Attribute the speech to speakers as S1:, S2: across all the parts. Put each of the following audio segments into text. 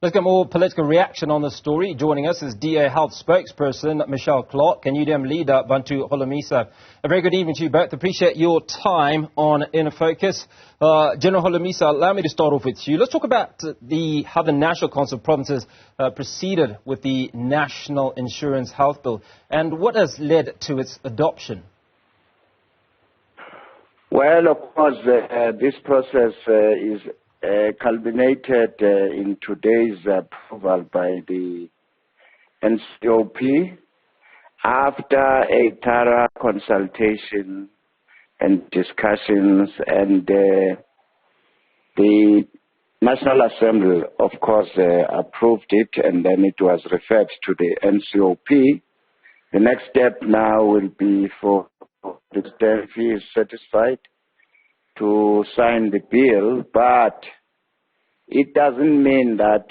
S1: Let's get more political reaction on the story. Joining us is DA Health spokesperson Michelle Clark and UDM leader Bantu Holomisa. A very good evening to you both. Appreciate your time on Inner Focus. General Holomisa, allow me to start off with you. Let's talk about how the National Council of Provinces proceeded with the National Insurance Health Bill and what has led to its adoption.
S2: Well, of course, this process is culminated in today's approval by the NCOP after a thorough consultation and discussions, and the National Assembly, of course, approved it, and then it was referred to the NCOP. The next step now will be for the President, if he is satisfied, to sign the bill, but it doesn't mean that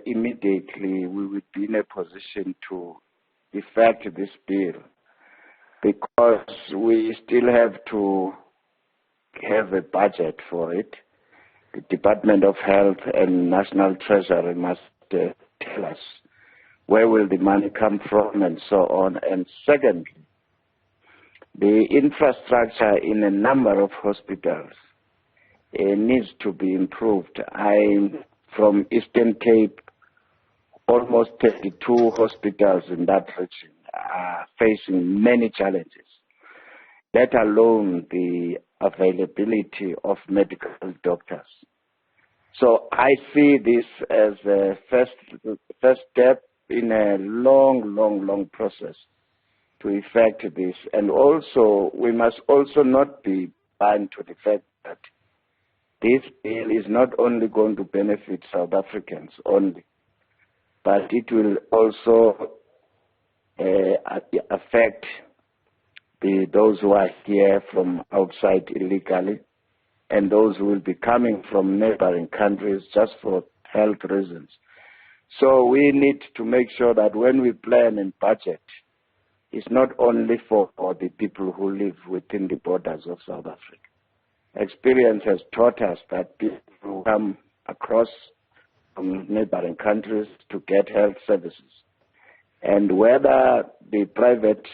S2: immediately we would be in a position to effect this bill, because we still have to have a budget for it. The Department of Health and National Treasury must tell us where will the money come from and so on. And secondly, the infrastructure in a number of hospitals needs to be improved. I'm from Eastern Cape. Almost 32 hospitals in that region are facing many challenges, let alone the availability of medical doctors. So I see this as a first step in a long process to effect this. And also, we must also not be blind to the fact that this bill is not only going to benefit South Africans only, but it will also affect those who are here from outside illegally and those who will be coming from neighboring countries just for health reasons. So we need to make sure that when we plan and budget, it's not only for the people who live within the borders of South Africa. Experience has taught us that people who come across from neighboring countries to get health services, and whether the private,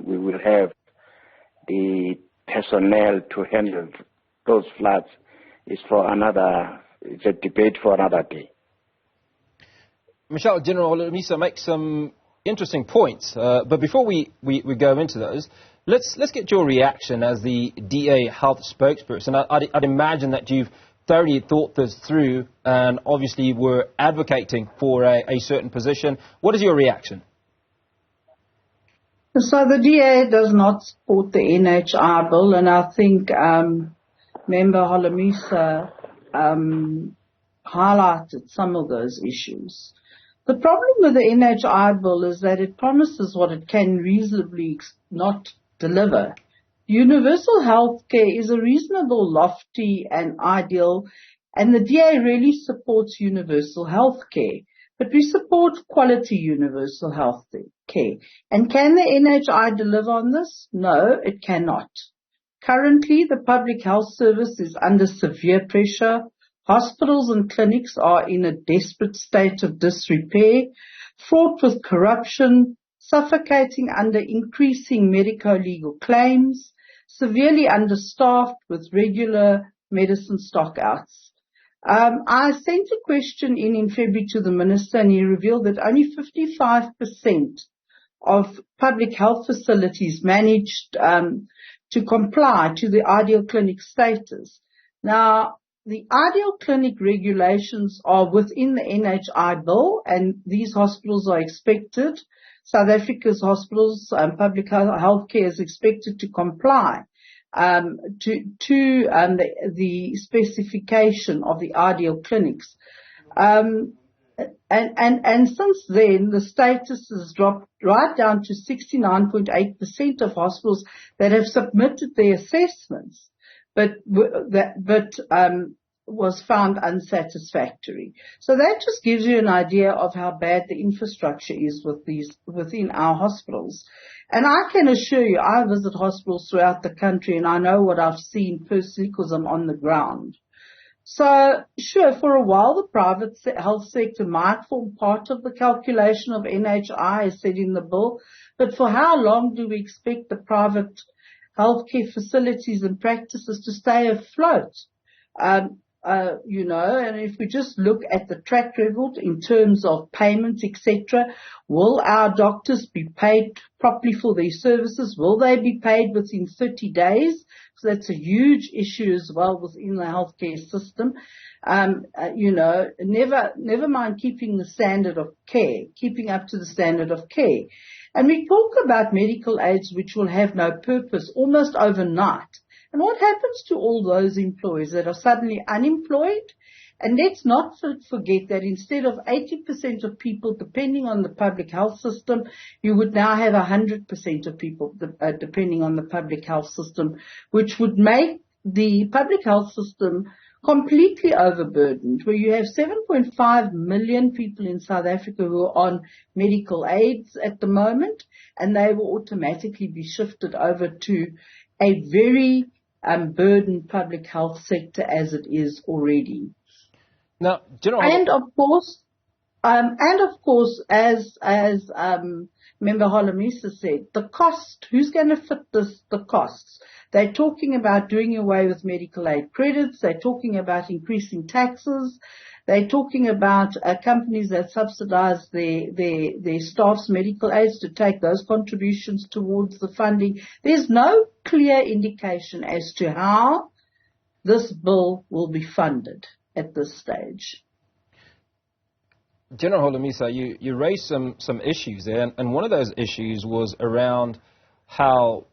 S2: we will have the personnel to handle those floods it's a debate for another day.
S1: Michelle, General Holomisa makes some interesting points, but before we go into those, let's get your reaction as the DA Health spokesperson. I'd imagine that you've thoroughly thought this through and obviously were advocating for a certain position. What is your reaction?
S3: So the DA does not support the NHI bill, and I think Member Holomisa highlighted some of those issues. The problem with the NHI bill is that it promises what it can reasonably not deliver. Universal health care is a reasonable, lofty and ideal, and the DA really supports universal health care. But we support quality universal health care. And can the NHI deliver on this? No, it cannot. Currently, the public health service is under severe pressure. Hospitals and clinics are in a desperate state of disrepair, fraught with corruption, suffocating under increasing medico-legal claims, severely understaffed with regular medicine stockouts. I sent a question in February to the Minister, and he revealed that only 55% of public health facilities managed to comply to the ideal clinic status. Now, the ideal clinic regulations are within the NHI bill, and these hospitals are expected, South Africa's hospitals and public health care is expected to comply to the specification of the ideal clinics. And since then, the status has dropped right down to 69.8% of hospitals that have submitted their assessments, but was found unsatisfactory. So that just gives you an idea of how bad the infrastructure is within our hospitals. And I can assure you, I visit hospitals throughout the country, and I know what I've seen personally because I'm on the ground. So, sure, for a while the private health sector might form part of the calculation of NHI as said in the bill, but for how long do we expect the private healthcare facilities and practices to stay afloat? And if we just look at the track record in terms of payments, etc., will our doctors be paid properly for their services? Will they be paid within 30 days? So that's a huge issue as well within the healthcare system. Never mind keeping the standard of care, keeping up to the standard of care. And we talk about medical aids which will have no purpose almost overnight. And what happens to all those employees that are suddenly unemployed? And let's not forget that instead of 80% of people depending on the public health system, you would now have 100% of people depending on the public health system, which would make the public health system completely overburdened, where you have 7.5 million people in South Africa who are on medical aids at the moment, and they will automatically be shifted over to a very burdened public health sector as it is already.
S1: Now, General,
S3: and of course, as Member Holomisa said, the cost. Who's going to fit the costs? They're talking about doing away with medical aid credits. They're talking about increasing taxes. They're talking about companies that subsidize their staff's medical aids to take those contributions towards the funding. There's no clear indication as to how this bill will be funded at this stage.
S1: General Holomisa, you raised some issues there, and one of those issues was around how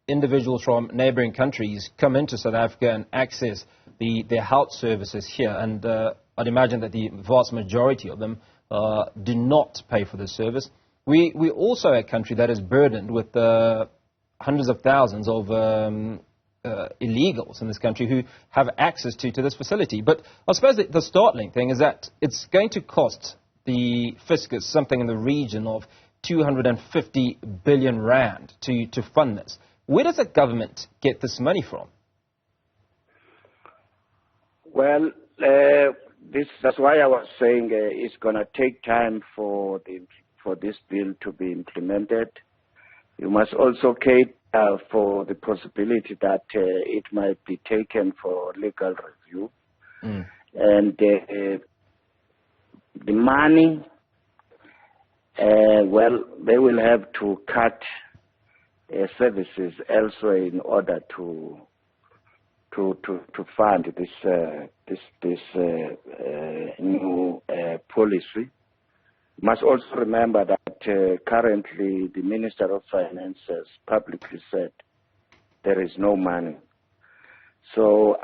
S1: individuals from neighboring countries come into South Africa and access their health services here, and I'd imagine that the vast majority of them do not pay for this service. We're also a country that is burdened with hundreds of thousands of illegals in this country who have access to this facility. But I suppose the startling thing is that it's going to cost the fiscus something in the region of 250 billion rand to fund this. Where does the government get this money from?
S2: Well, that's why I was saying it's going to take time for this bill to be implemented. You must also cater for the possibility that it might be taken for legal review. And the money, they will have to cut services elsewhere in order to fund this new policy. You must also remember that currently the Minister of Finance has publicly said there is no money. So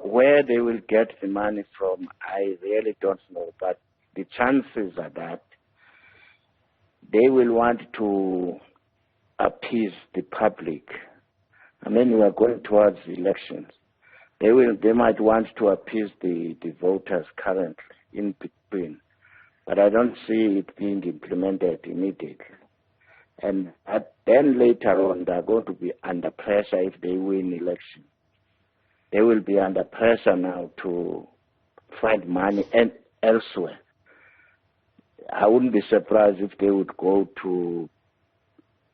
S2: where they will get the money from, I really don't know. But the chances are that they will want to appease the public. I mean, we are going towards elections. They might want to appease the voters currently in between. But I don't see it being implemented immediately. And then later on, they're going to be under pressure if they win election. They will be under pressure now to find money elsewhere. I wouldn't be surprised if they would go to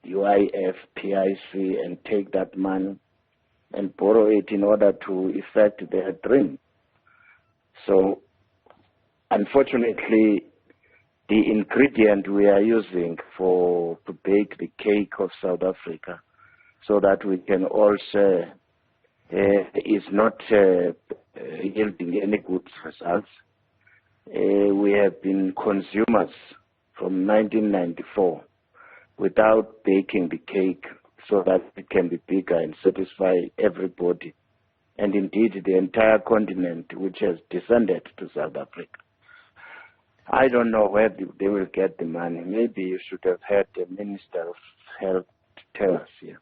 S2: UIF, PIC, and take that money and borrow it in order to effect their dream. So, unfortunately, the ingredient we are using to bake the cake of South Africa so that we can all share is not yielding any good results. We have been consumers from 1994 without baking the cake so that it can be bigger and satisfy everybody, and indeed the entire continent which has descended to South Africa. I don't know where they will get the money. Maybe you should have had the Minister of Health tell us here.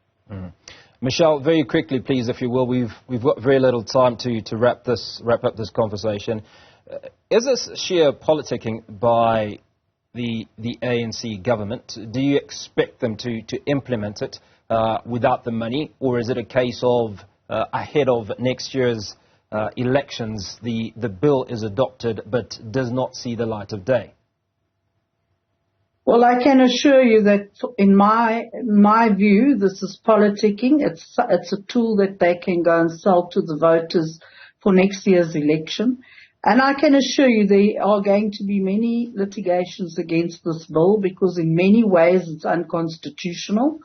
S1: Michelle, very quickly, please, if you will. We've got very little time to wrap up this conversation. Is this sheer politicking by the ANC government? Do you expect them to implement it without the money, or is it a case of ahead of next year's elections, the bill is adopted but does not see the light of day?
S3: Well, I can assure you that in my view, this is politicking. It's a tool that they can go and sell to the voters for next year's election. And I can assure you there are going to be many litigations against this bill because in many ways it's unconstitutional.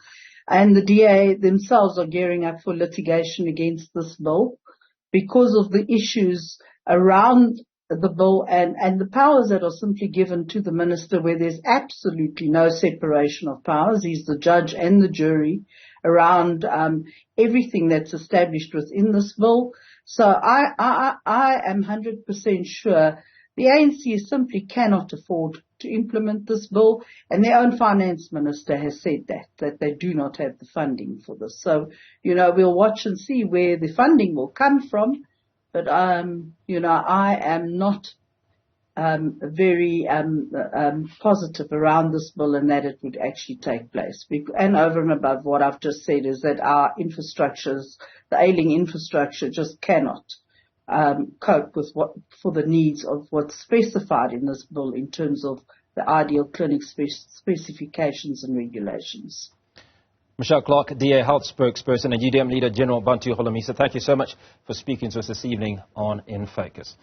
S3: And the DA themselves are gearing up for litigation against this bill because of the issues around the bill and the powers that are simply given to the minister where there's absolutely no separation of powers. He's the judge and the jury around everything that's established within this bill. So I am 100% sure the ANC simply cannot afford to implement this bill, and their own finance minister has said that they do not have the funding for this. So, we'll watch and see where the funding will come from. But, I am not very positive around this bill and that it would actually take place. And over and above what I've just said is that our infrastructures, the ailing infrastructure, just cannot cope with for the needs of what's specified in this bill in terms of the ideal clinic specifications and regulations.
S1: Michelle Clark, DA Health spokesperson, and UDM leader General Bantu Holomisa, thank you so much for speaking to us this evening on In Focus.